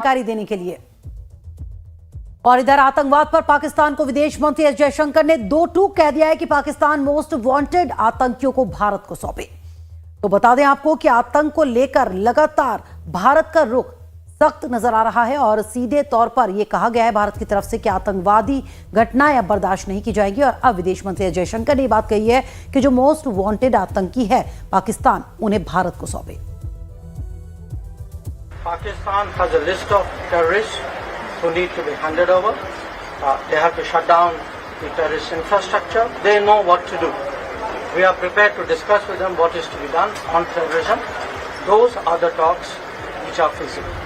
जानकारी देने के लिए। और इधर आतंकवाद पर पाकिस्तान को विदेश मंत्री एस जयशंकर ने दो टूक कह दिया है कि पाकिस्तान मोस्ट वांटेड आतंकियों को भारत को सौंपे। तो बता दें आपको कि आतंक को लेकर लगातार भारत का रुख सख्त नजर आ रहा है और सीधे तौर पर यह कहा गया है भारत की तरफ से कि आतंकवादी घटनाएं अब बर्दाश्त नहीं की जाएंगी। और अब विदेश मंत्री एस जयशंकर ने यह बात कही है कि जो मोस्ट वांटेड आतंकी है पाकिस्तान उन्हें भारत को सौंपे। Pakistan has a list of terrorists who need to be handed over. They have to shut down the terrorist infrastructure. They know what to do. We are prepared to discuss with them what is to be done on terrorism. Those are the talks which are feasible.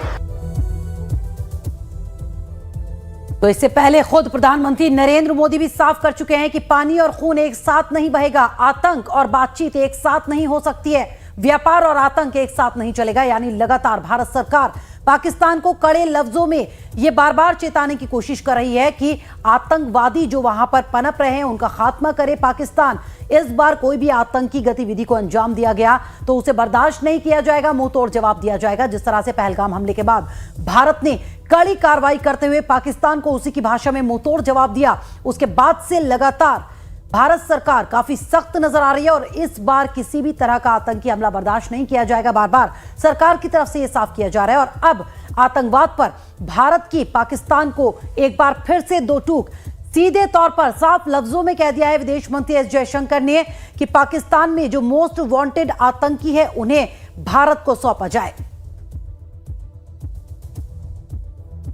तो इससे पहले खुद प्रधानमंत्री नरेंद्र मोदी भी साफ कर चुके हैं कि पानी और खून एक साथ नहीं बहेगा, आतंक और बातचीत एक साथ नहीं हो सकती है, व्यापार और आतंक एक साथ नहीं चलेगा। यानी लगातार भारत सरकार पाकिस्तान को कड़े लफ्जों में यह बार बार चेताने की कोशिश कर रही है कि आतंकवादी जो वहां पर पनप रहे हैं उनका खात्मा करे पाकिस्तान। इस बार कोई भी आतंकी गतिविधि को अंजाम दिया गया तो उसे बर्दाश्त नहीं किया जाएगा, मुंह तोड़ जवाब दिया जाएगा। जिस तरह से पहलगाम हमले के बाद भारत ने कड़ी कार्रवाई करते हुए पाकिस्तान को उसी की भाषा में मुंह तोड़ जवाब दिया, उसके बाद से लगातार भारत सरकार काफी सख्त नजर आ रही है और इस बार किसी भी तरह का आतंकी हमला बर्दाश्त नहीं किया जाएगा। बार बार सरकार की तरफ से यह साफ किया जा रहा है। और अब आतंकवाद पर भारत की पाकिस्तान को एक बार फिर से दो टूक सीधे तौर पर साफ लफ्जों में कह दिया है विदेश मंत्री एस जयशंकर ने कि पाकिस्तान में जो मोस्ट वांटेड आतंकी है उन्हें भारत को सौंपा जाए।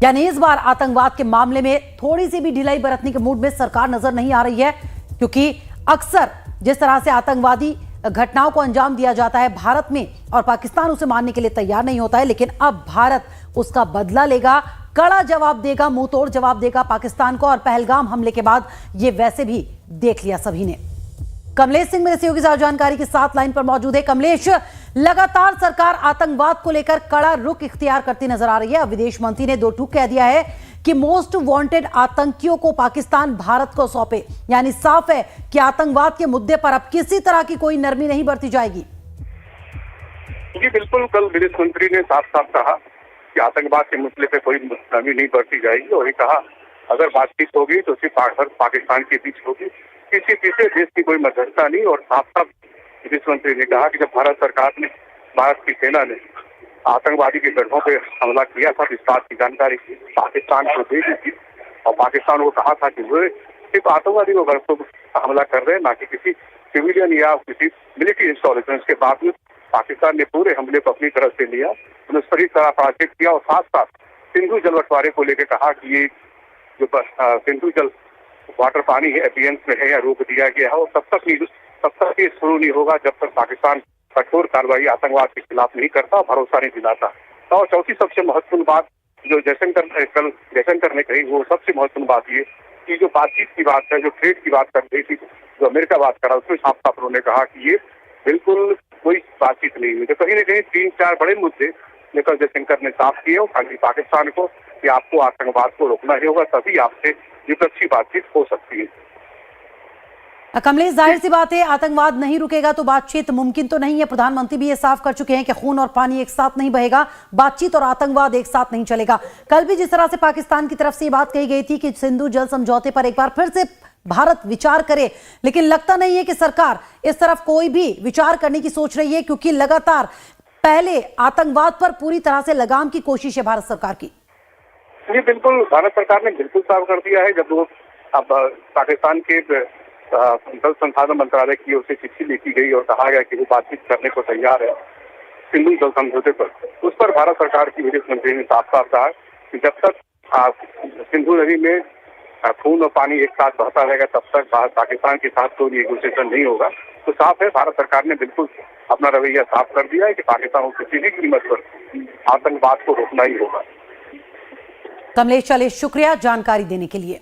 यानी इस बार आतंकवाद के मामले में थोड़ी सी भी ढिलाई बरतने के मूड में सरकार नजर नहीं आ रही है, क्योंकि अक्सर जिस तरह से आतंकवादी घटनाओं को अंजाम दिया जाता है भारत में और पाकिस्तान उसे मानने के लिए तैयार नहीं होता है, लेकिन अब भारत उसका बदला लेगा, कड़ा जवाब देगा, मुंह तोड़ जवाब देगा पाकिस्तान को। और पहलगाम हमले के बाद यह वैसे भी देख लिया सभी ने। कमलेश सिंह मेरे सहयोगी साथ जानकारी के साथ लाइन पर मौजूद है। कमलेश, लगातार सरकार आतंकवाद को लेकर कड़ा रुख इख्तियार करती नजर आ रही है। अब विदेश मंत्री ने दो टूक कह दिया है कि मोस्ट वांटेड आतंकियों को पाकिस्तान भारत को सौंपे। यानी साफ है कि आतंकवाद के मुद्दे पर अब किसी तरह की कोई नरमी नहीं बरती जाएगी। जी बिल्कुल, कल विदेश मंत्री ने साफ साफ कहा कि आतंकवाद के मुद्दे पे कोई नरमी नहीं बरती जाएगी और ये कहा अगर बातचीत होगी तो सिर्फ पाकिस्तान के बीच होगी, किसी तीसरे देश की कोई मध्यस्थता नहीं। और साफ साफ विदेश मंत्री ने कहा कि जब भारत सरकार ने, भारत की सेना ने आतंकवादी के गढ़ों पे हमला किया था तो इस बात की जानकारी पाकिस्तान को दे दी थी और पाकिस्तान को कहा था कि वो सिर्फ आतंकवादी को गढ़ों पर हमला कर रहे हैं, ना कि किसी सिविलियन या किसी मिलिट्री इंस्टॉलेशन। के बावजूद पाकिस्तान ने पूरे हमले को अपनी तरफ से लिया, उन्हें सही तरह पराजित किया और साथ साथ सिंधु जल बंटवारे को लेकर कहा कि ये जो सिंधु जल वाटर पानी है एपीएंस में है या रोक दिया गया है और तब तक ये शुरू नहीं होगा जब तक पाकिस्तान कठोर कार्रवाई आतंकवाद के खिलाफ नहीं करता, भरोसा नहीं दिलाता। और चौथी सबसे महत्वपूर्ण बात जो कल जयशंकर ने कही, वो सबसे महत्वपूर्ण बात ये कि जो बातचीत की बात है, जो ट्रेड की बात कर रही थी, जो अमेरिका बात कर रहा उसमें साफ साफ उन्होंने कहा कि ये बिल्कुल कोई बातचीत नहीं हुई। तो कहीं न कहीं 3-4 बड़े मुद्दे कल जयशंकर ने साफ किए और पाकिस्तान को कि आपको आतंकवाद को रोकना ही होगा, तभी आपसे द्विपक्षीय बातचीत हो सकती है। कमलेश, जाहिर सी बात है आतंकवाद नहीं रुकेगा तो बातचीत मुमकिन तो नहीं है। प्रधानमंत्री भी ये साफ कर चुके हैं कि खून और पानी एक साथ नहीं बहेगा, बातचीत और आतंकवाद एक साथ नहीं चलेगा। कल भी जिस तरह से पाकिस्तान की तरफ से ये बात कही गई थी कि सिंधु जल समझौते पर एक बार फिर से भारत विचार करे, लेकिन लगता नहीं है कि सरकार इस तरफ कोई भी विचार करने की सोच रही है, क्योंकि लगातार पहले आतंकवाद पर पूरी तरह से लगाम की कोशिश है भारत सरकार की। जी बिल्कुल, भारत सरकार ने बिल्कुल साफ कर दिया है। जब वो अब पाकिस्तान के जल संसाधन मंत्रालय की ओर से चिट्ठी लिखी गई और कहा गया कि वो बातचीत करने को तैयार है सिंधु जल समझौते पर, उस पर भारत सरकार की विदेश मंत्री ने साफ साफ कहा कि जब तक सिंधु नदी में खून और पानी एक साथ बहता रहेगा तब तक पाकिस्तान के साथ कोई नेगोशिएशन नहीं होगा। तो साफ है, भारत सरकार ने बिल्कुल अपना रवैया साफ कर दिया है कि पाकिस्तान को किसी भी कीमत पर आतंकवाद को रोकना ही होगा। कमलेश, चलिए शुक्रिया जानकारी देने के लिए।